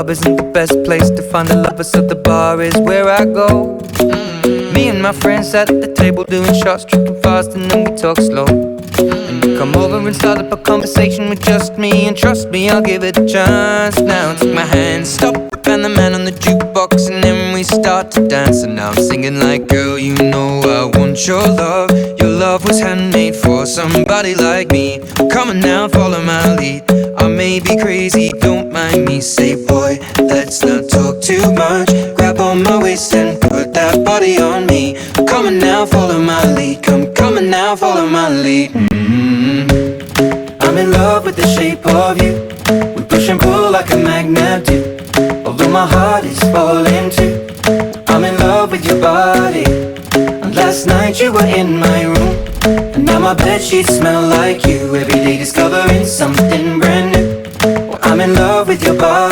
club isn't the best place to find a lover, so the bar is where I go. Me and my friends sat at the table doing shots, tripping fast, and then we talk slow. And you come over and start up a conversation with just me, and trust me, I'll give it a chance. Now take my hand, stop, and the man on the jukebox, and then we start to dance. And now I'm singing like, girl, you know I want your love. Your love was handmade for somebody like me. Come on now, follow my lead. I may be crazy, don't mind me. Say, boy, let's not talk too much. Grab on my waist and put that body on me. Come on now, follow my lead. Come on now, follow my lead. I'm in love with the shape of you. We push and pull like a magnet do. Although my heart is falling too, I'm in love with your body. And last night you were in my room, and now my bedsheets smell like you. Every day discovering something brand new. Well, I'm in love with your body.